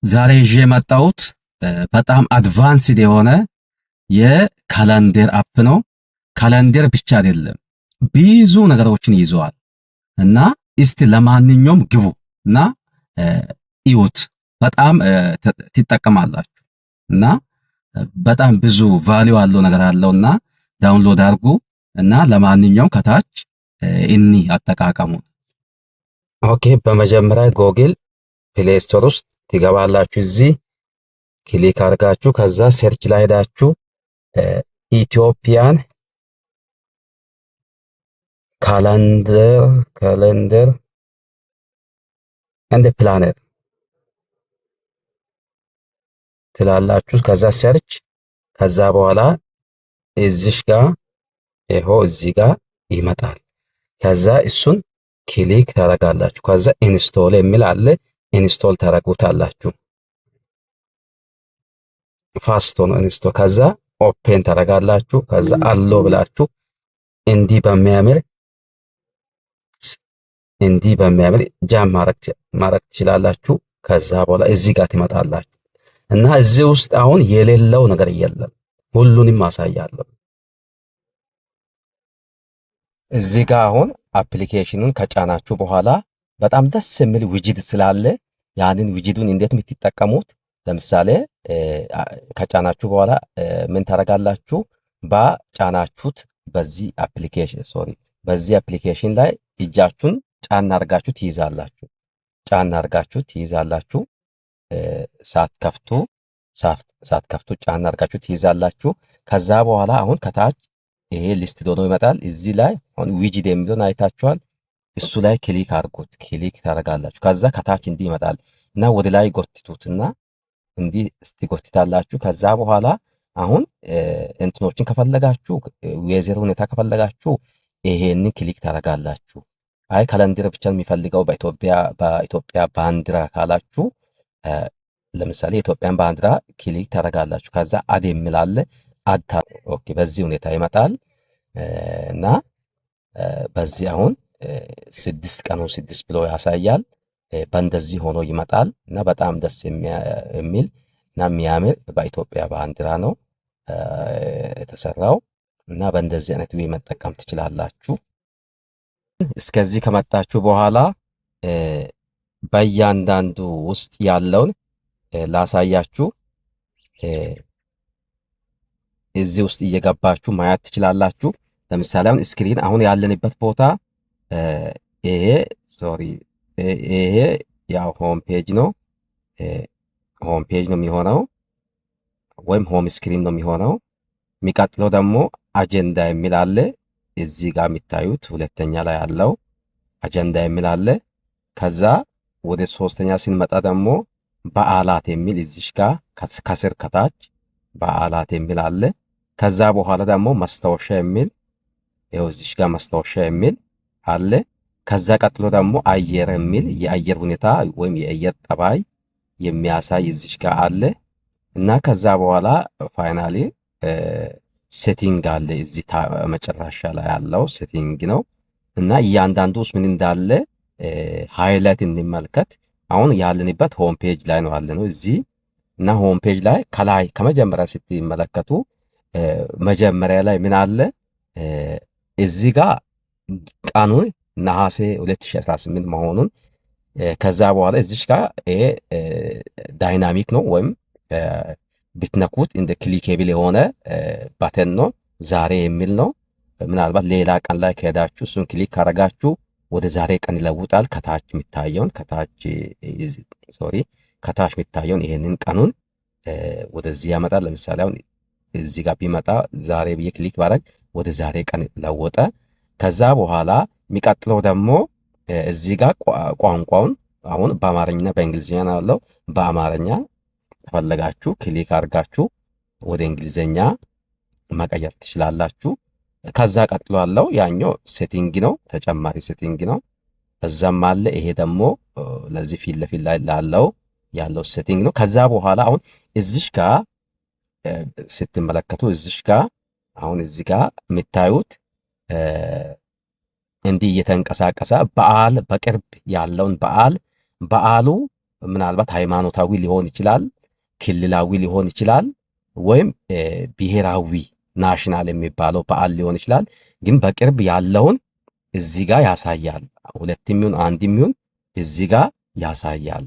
ዛሬ ይዤ የመጣሁት በጣም አድቫንስድ የሆነ የካላንደር አፕ ነው። ካላንደር ብቻ አይደለም፣ ብዙ ነገሮችን ይዘዋል እና እስቲ ለማንኛውም ግቡ እና እዩት። በጣም ትጠቀማላችሁ እና በጣም ብዙ ቫልዩ አለው ነገር አለውና ዳውንሎድ አድርጉ እና ለማንኛውም ከታች እኒ አጠቃቀሙ። ኦኬ፣ በመጀመሪያ ጎግል ፕሌይ ስቶር ውስጥ ትገባላችሁ። እዚህ ክሊክ አድርጋችሁ ከዛ ሰርች ላይ ሄዳችሁ ኢትዮጵያን ካላንደር እንደ ፕላነር ትላላችሁ። ከዛ ሰርች፣ ከዛ በኋላ እዚሽ ጋር ይሄው እዚህ ጋር ይመጣል። ከዛ እሱን ክሊክ ታረጋላችሁ። ከዛ ኢንስቶል የሚል አለ፣ ኢንስቶል ታረጉታላችሁ። ፋስት ነው ኢንስቶል። ከዛ ኦፔን ታረጋላችሁ። ከዛ አሎ ብላችሁ እንዲህ በሚያምር ጃም ማረግ ትችላላችሁ። ከዛ በኋላ እዚህ ጋር ትመጣላችሁ እና እዚህ ውስጥ አሁን የሌለው ነገር የለም፣ ሁሉንም ማሳያለሁ። እዚህ ጋር አሁን አፕሊኬሽኑን ከጫናችሁ በኋላ በጣም ደስ የሚል ዊጅድ ስላለ ያንን ዊጅዱን እንዴት የምትጠቀሙት፣ ለምሳሌ ከጫናችሁ በኋላ ምን ታረጋላችሁ? በጫናችሁት በዚህ አፕሊኬሽን ላይ እጃችሁን ጫና አርጋችሁ ትይዛላችሁ። ሳትከፍቱ ጫና አርጋችሁ ትይዛላችሁ። ከዛ በኋላ አሁን ከታች ይሄ ሊስት ዶኖ ይመጣል። እዚህ ላይ አሁን ዊጅድ የሚለውን አይታችኋል። እሱ ላይ ክሊክ አድርጉት። ክሊክ ታረጋላችሁ። ከዛ ከታች እንዲህ ይመጣል እና ወደ ላይ ጎትቱትና እንዲህ ጎትታላችሁ። ከዛ በኋላ አሁን እንትኖችን ከፈለጋችሁ የዜሮ ሁኔታ ከፈለጋችሁ ይሄንን ክሊክ ታረጋላችሁ። አይ ካላንደር ብቻ የሚፈልገው በኢትዮጵያ ባንዲራ ካላችሁ ለምሳሌ የኢትዮጵያን ባንዲራ ክሊክ ታረጋላችሁ። ከዛ አድ የሚል አለ። ኦኬ፣ በዚህ ሁኔታ ይመጣል እና በዚህ አሁን 6 ብሎ ያሳያል። በእንደዚህ ሆኖ ይመጣል እና በጣም ደስ የሚል እና የሚያምር በኢትዮጵያ ባንዲራ ነው የተሰራው እና በእንደዚህ አይነት ወይ መጠቀም ትችላላችሁ። እስከዚህ ከመጣችሁ በኋላ በእያንዳንዱ ውስጥ ያለውን ላሳያችሁ። እዚህ ውስጥ እየገባችሁ ማየት ትችላላችሁ። ለምሳሌ አሁን ስክሪን አሁን ያለንበት ቦታ ይሄ ያው ሆም ፔጅ ነው የሚሆነው ወይም ሆም ስክሪን ነው የሚሆነው። የሚቀጥለው ደግሞ አጀንዳ የሚል አለ። እዚህ ጋር የሚታዩት ሁለተኛ ላይ ያለው አጀንዳ የሚል አለ። ከዛ ወደ ሶስተኛ ስንመጣ ደግሞ በዓላት የሚል እዚህ ጋር ከስር ከታች በዓላት የሚል አለ። ከዛ በኋላ ደግሞ ማስታወሻ የሚል ይኸው እዚህ ጋር ማስታወሻ የሚል አለ። ከዛ ቀጥሎ ደግሞ አየር የሚል የአየር ሁኔታ ወይም የአየር ጠባይ የሚያሳይ እዚህ ጋር አለ እና ከዛ በኋላ ፋይናሊ ሴቲንግ አለ። እዚህ መጨረሻ ላይ ያለው ሴቲንግ ነው እና እያንዳንዱ ውስጥ ምን እንዳለ ሃይላይት እንመልከት። አሁን ያለንበት ሆም ፔጅ ላይ ነው ያለነው እዚህ እና ሆም ፔጅ ላይ ከላይ ከመጀመሪያ ስትመለከቱ መጀመሪያ ላይ ምን አለ? እዚህ ጋር ቀኑን ነሐሴ 2018 መሆኑን ከዛ በኋላ እዚህ ጋር ይሄ ዳይናሚክ ነው ወይም ብትነኩት እንደ ክሊኬብል የሆነ ባተን ነው። ዛሬ የሚል ነው። ምናልባት ሌላ ቀን ላይ ከሄዳችሁ እሱን ክሊክ ካረጋችሁ ወደ ዛሬ ቀን ይለውጣል። ከታች የሚታየውን ይሄንን ቀኑን ወደዚህ ያመጣል። ለምሳሌ አሁን እዚህ ጋር ቢመጣ ዛሬ ብዬ ክሊክ ባረግ ወደ ዛሬ ቀን ለወጠ። ከዛ በኋላ የሚቀጥለው ደግሞ እዚህ ጋር ቋንቋውን አሁን በአማርኛና በእንግሊዝኛ ነው ያለው። በአማርኛ ፈለጋችሁ ክሊክ አድርጋችሁ ወደ እንግሊዝኛ መቀየር ትችላላችሁ። ከዛ ቀጥሎ ያለው ያኛው ሴቲንግ ነው፣ ተጨማሪ ሴቲንግ ነው። እዛም አለ። ይሄ ደግሞ ለዚህ ፊት ለፊት ላይ ያለው ሴቲንግ ነው። ከዛ በኋላ አሁን እዚህ ጋር ስትመለከቱ እዚህ ጋር አሁን እዚህ ጋር የምታዩት እንዲህ እየተንቀሳቀሰ በዓል በቅርብ ያለውን በዓሉ ምናልባት ሃይማኖታዊ ሊሆን ይችላል፣ ክልላዊ ሊሆን ይችላል፣ ወይም ብሔራዊ ናሽናል የሚባለው በዓል ሊሆን ይችላል። ግን በቅርብ ያለውን እዚህ ጋር ያሳያል። ሁለትም ይሁን አንድም ይሁን እዚህ ጋር ያሳያል።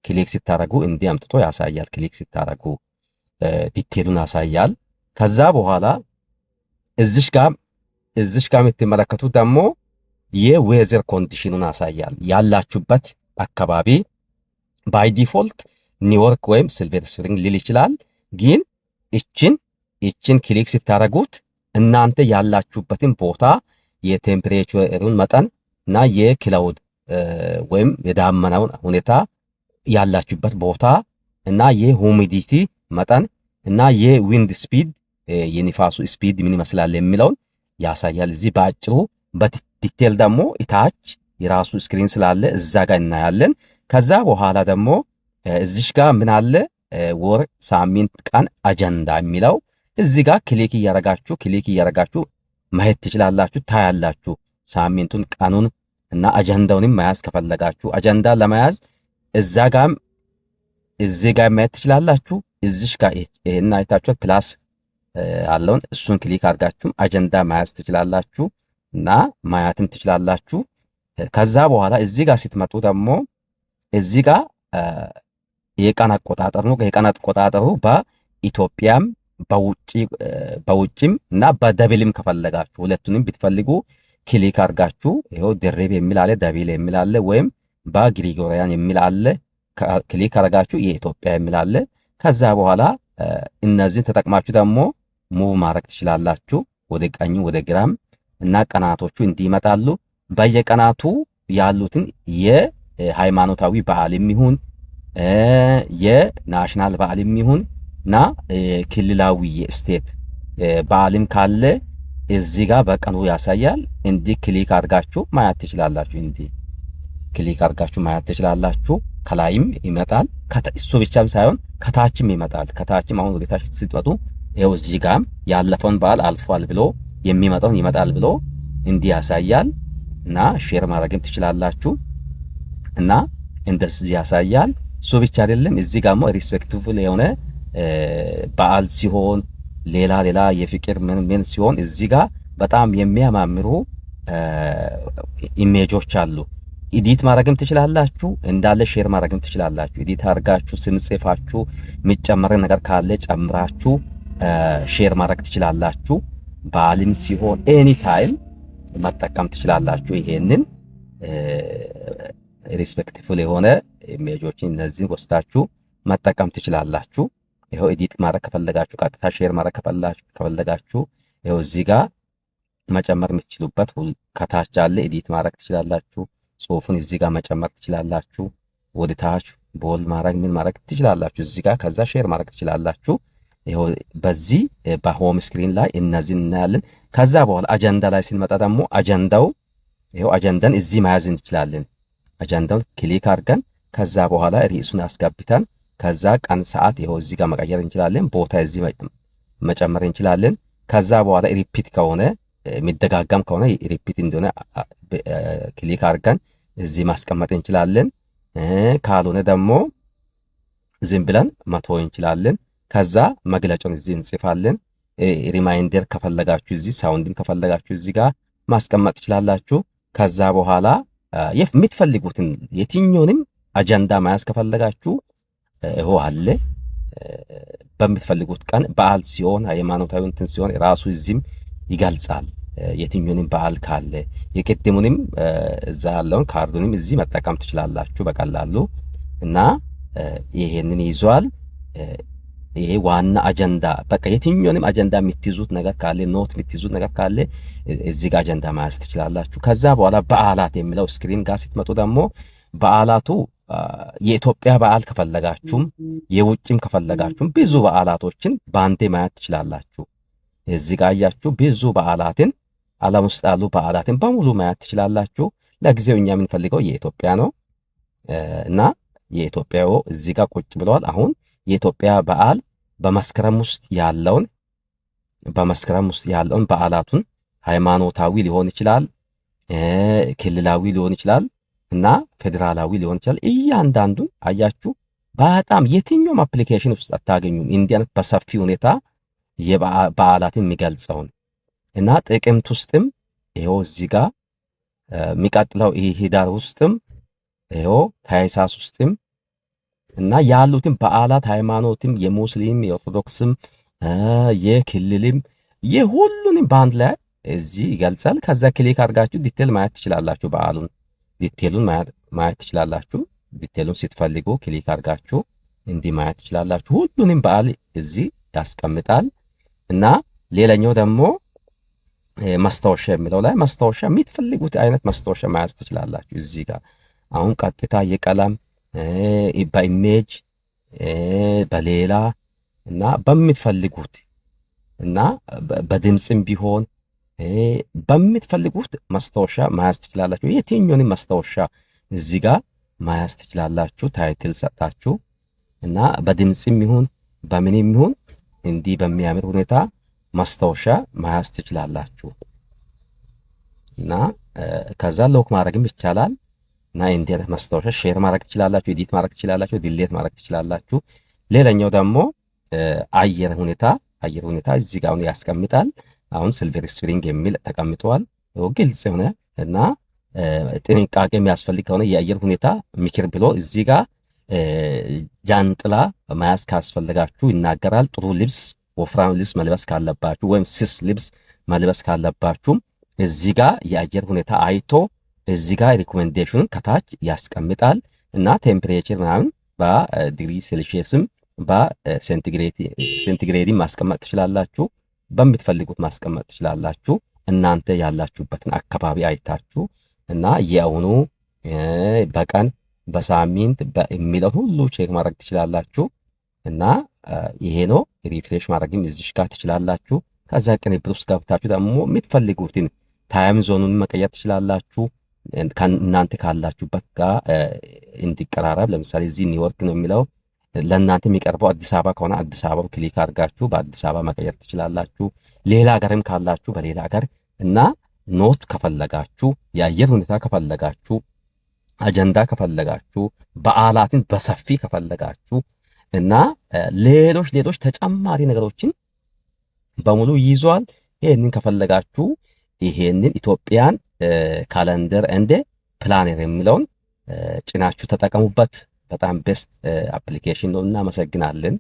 ክሊክ ሲታረጉ እንዲህ አምጥቶ ያሳያል። ክሊክ ሲታረጉ ዲቴሉን ያሳያል። ከዛ በኋላ እዚሽ ጋር የምትመለከቱት ደግሞ የዌዘር ኮንዲሽኑን ያሳያል። ያላችሁበት አካባቢ ባይ ዲፎልት ኒውዮርክ ወይም ሲልቨር ስፕሪንግ ሊል ይችላል። ግን እችን ክሊክ ሲታረጉት እናንተ ያላችሁበትን ቦታ የቴምፕሬቸሩን መጠን እና የክላውድ ወይም የዳመናውን ሁኔታ ያላችሁበት ቦታ እና የሁሚዲቲ መጠን እና የዊንድ ስፒድ የንፋሱ ስፒድ ምን ይመስላል የሚለውን ያሳያል። እዚህ በአጭሩ በዲቴል ደግሞ እታች የራሱ ስክሪን ስላለ እዛ ጋር እናያለን። ከዛ በኋላ ደግሞ እዚሽ ጋር ምን አለ ወር፣ ሳምንት፣ ቀን፣ አጀንዳ የሚለው እዚህ ጋር ክሊክ እያረጋችሁ ማየት ትችላላችሁ፣ ታያላችሁ። ሳምንቱን፣ ቀኑን እና አጀንዳውንም መያዝ ከፈለጋችሁ አጀንዳ ለመያዝ እዚህ ጋር ማየት ትችላላችሁ። እዚሽ ጋር ይሄን አይታችሁ ፕላስ አለውን እሱን ክሊክ አድርጋችሁ አጀንዳ መያዝ ትችላላችሁ እና ማያትም ትችላላችሁ። ከዛ በኋላ እዚህ ጋር ስትመጡ ደግሞ እዚህ ጋር የቀን አቆጣጠር ነው። የቀን አቆጣጠሩ በኢትዮጵያም በውጭም እና በደብልም ከፈለጋችሁ ሁለቱንም ብትፈልጉ ክሊክ አድርጋችሁ ይሄው ድርብ የሚል አለ፣ ደብል የሚል አለ፣ ወይም በግሪጎሪያን የሚል አለ። ክሊክ አድርጋችሁ የኢትዮጵያ የሚል አለ። ከዛ በኋላ እነዚህን ተጠቅማችሁ ደግሞ ሙቭ ማድረግ ትችላላችሁ ወደ ቀኝ ወደ ግራም እና ቀናቶቹ እንዲመጣሉ። በየቀናቱ ያሉትን የሃይማኖታዊ በዓል የሚሆን የናሽናል በዓል የሚሆን እና ክልላዊ የስቴት በዓልም ካለ እዚህ ጋር በቀኑ ያሳያል። እንዲህ ክሊክ አድርጋችሁ ማየት ትችላላችሁ። እንዲህ ክሊክ አድርጋችሁ ማየት ትችላላችሁ። ከላይም ይመጣል። እሱ ብቻም ሳይሆን ከታችም ይመጣል። ከታችም አሁን ወደ ታች ስትመጡ ይኸው እዚህ ጋር ያለፈውን በዓል አልፏል ብሎ የሚመጣውን ይመጣል ብሎ እንዲህ ያሳያል እና ሼር ማድረግም ትችላላችሁ እና እንደዚህ ያሳያል። እሱ ብቻ አይደለም። እዚህ ጋር ሪስፔክቲቭል የሆነ በዓል ሲሆን ሌላ የፍቅር ምን ሲሆን እዚህ ጋር በጣም የሚያማምሩ ኢሜጆች አሉ። ኤዲት ማድረግም ትችላላችሁ፣ እንዳለ ሼር ማድረግም ትችላላችሁ። ኤዲት አድርጋችሁ ስም ጽፋችሁ የሚጨመር ነገር ካለ ጨምራችሁ ሼር ማድረግ ትችላላችሁ። በዓልም ሲሆን ኤኒ ታይም መጠቀም ትችላላችሁ። ይሄንን ሪስፔክትፉል የሆነ ኢሜጆችን እነዚህን ወስዳችሁ መጠቀም ትችላላችሁ። ይሄው ኤዲት ማድረግ ከፈለጋችሁ ቀጥታ ሼር ማድረግ ከፈለጋችሁ ይሄው እዚህ ጋር መጨመር የምትችሉበት ከታች አለ። ኤዲት ማድረግ ትችላላችሁ። ጽሁፉን እዚህ ጋር መጨመር ትችላላችሁ። ወደ ታች ቦል ማድረግ ምን ማድረግ ትችላላችሁ እዚህ ጋር። ከዛ ሼር ማድረግ ትችላላችሁ። ይሄው በዚህ በሆም ስክሪን ላይ እነዚህን እናያለን። ከዛ በኋላ አጀንዳ ላይ ስንመጣ ደግሞ አጀንዳው ይሄው አጀንዳን እዚህ መያዝ እንችላለን። አጀንዳውን ክሊክ አድርገን ከዛ በኋላ ርዕሱን አስገብተን ከዛ ቀን ሰዓት ይሄው እዚህ ጋር መቀየር እንችላለን። ቦታ እዚህ መጨመር እንችላለን። ከዛ በኋላ ሪፒት ከሆነ የሚደጋገም ከሆነ ሪፒት እንደሆነ ክሊክ አድርገን እዚህ ማስቀመጥ እንችላለን። ካልሆነ ደግሞ ዝም ብለን መተው እንችላለን። ከዛ መግለጫውን እዚህ እንጽፋለን። ሪማይንደር ከፈለጋችሁ እዚህ ሳውንድም ከፈለጋችሁ እዚህ ጋር ማስቀመጥ ትችላላችሁ። ከዛ በኋላ የምትፈልጉትን የትኛውንም አጀንዳ መያዝ ከፈለጋችሁ ይሄ አለ። በምትፈልጉት ቀን በዓል ሲሆን ሃይማኖታዊ እንትን ሲሆን ራሱ እዚህም ይገልጻል። የትኛውንም በዓል ካለ የቅድሙንም እዛ ያለውን ካርዱንም እዚህ መጠቀም ትችላላችሁ በቀላሉ እና ይሄንን ይዟል። ይሄ ዋና አጀንዳ በቃ የትኛውንም አጀንዳ የምትይዙት ነገር ካለ ኖት የምትይዙት ነገር ካለ እዚህ ጋር አጀንዳ መያዝ ትችላላችሁ። ከዛ በኋላ በዓላት የሚለው ስክሪን ጋር ስትመጡ ደግሞ በዓላቱ የኢትዮጵያ በዓል ከፈለጋችሁም የውጭም ከፈለጋችሁም ብዙ በዓላቶችን በአንዴ ማየት ትችላላችሁ። እዚህ ጋር አያችሁ ብዙ በዓላትን ዓለም ውስጥ ያሉ በዓላትን በሙሉ ማየት ትችላላችሁ። ለጊዜው እኛ የምንፈልገው የኢትዮጵያ ነው እና የኢትዮጵያው እዚህ ጋር ቁጭ ብለዋል። አሁን የኢትዮጵያ በዓል በመስከረም ውስጥ ያለውን በዓላቱን ሃይማኖታዊ ሊሆን ይችላል፣ ክልላዊ ሊሆን ይችላል እና ፌዴራላዊ ሊሆን ይችላል። እያንዳንዱን አያችሁ በጣም የትኛውም አፕሊኬሽን ውስጥ አታገኙም እንዲህ አይነት በሰፊ ሁኔታ በዓላትን የሚገልጸውን እና ጥቅምት ውስጥም ይኸው እዚህ ጋር የሚቀጥለው ህዳር ውስጥም ይኸው ታኅሳስ ውስጥም እና ያሉትን በዓላት ሃይማኖትም የሙስሊም የኦርቶዶክስም የክልልም የሁሉንም በአንድ ላይ እዚህ ይገልጻል። ከዛ ክሊክ አድርጋችሁ ዲቴል ማየት ትችላላችሁ። በዓሉን ዲቴሉን ማየት ትችላላችሁ። ዲቴሉን ስትፈልጉ ክሊክ አድርጋችሁ እንዲህ ማየት ትችላላችሁ። ሁሉንም በዓል እዚህ ያስቀምጣል። እና ሌላኛው ደግሞ ማስታወሻ የሚለው ላይ ማስታወሻ የምትፈልጉት አይነት ማስታወሻ መያዝ ትችላላችሁ። እዚህ ጋር አሁን ቀጥታ የቀለም በኢሜጅ በሌላ እና በምትፈልጉት እና በድምጽም ቢሆን በምትፈልጉት ማስታወሻ መያዝ ትችላላችሁ። የትኛውንም ማስታወሻ እዚህ ጋር መያዝ ትችላላችሁ። ታይትል ሰጣችሁ እና በድምጽም ይሁን በምንም ይሁን እንዲህ በሚያምር ሁኔታ ማስታወሻ መያዝ ትችላላችሁ። እና ከዛ ሎክ ማድረግም ይቻላል። እና እንዲህ አይነት ማስታወሻ ሼር ማድረግ ትችላላችሁ፣ ኤዲት ማድረግ ትችላላችሁ፣ ዲሌት ማድረግ ትችላላችሁ። ሌላኛው ደግሞ አየር ሁኔታ እዚህ ጋር ያስቀምጣል። አሁን ሲልቨር ስፕሪንግ የሚል ተቀምጧል። ግልጽ የሆነ እና ጥንቃቄ የሚያስፈልግ ከሆነ የአየር ሁኔታ ምክር ብሎ እዚህ ጋር ጃንጥላ መያዝ ካስፈልጋችሁ ይናገራል። ጥሩ ልብስ፣ ወፍራም ልብስ መልበስ ካለባችሁ ወይም ስስ ልብስ መልበስ ካለባችሁም እዚህ ጋር የአየር ሁኔታ አይቶ እዚህ ጋር ሪኮሜንዴሽኑን ከታች ያስቀምጣል። እና ቴምፕሬቸር ምናምን በዲግሪ ሴልሺየስም በሴንቲግሬድም ማስቀመጥ ትችላላችሁ። በምትፈልጉት ማስቀመጥ ትችላላችሁ። እናንተ ያላችሁበትን አካባቢ አይታችሁ እና የአሁኑ በቀን በሳምንት የሚለው ሁሉ ቼክ ማድረግ ትችላላችሁ። እና ይሄ ነው። ሪፍሬሽ ማድረግም እዚህ ጋር ትችላላችሁ። ከዛ ቅንብር ውስጥ ገብታችሁ ደግሞ የምትፈልጉትን ታይም ዞኑን መቀየር ትችላላችሁ። እናንተ ካላችሁበት ጋር እንዲቀራረብ። ለምሳሌ እዚህ ኒውዮርክ ነው የሚለው ለእናንተ የሚቀርበው አዲስ አበባ ከሆነ አዲስ አበባ ክሊክ አድርጋችሁ በአዲስ አበባ መቀየር ትችላላችሁ። ሌላ ሀገርም ካላችሁ በሌላ ሀገር እና ኖት ከፈለጋችሁ የአየር ሁኔታ ከፈለጋችሁ አጀንዳ ከፈለጋችሁ በዓላትን በሰፊ ከፈለጋችሁ እና ሌሎች ተጨማሪ ነገሮችን በሙሉ ይዟል። ይሄንን ከፈለጋችሁ ይሄንን ኢትዮጵያን ካለንደር እንደ ፕላነር የሚለውን ጭናችሁ ተጠቀሙበት። በጣም ቤስት አፕሊኬሽን ነው። እናመሰግናለን።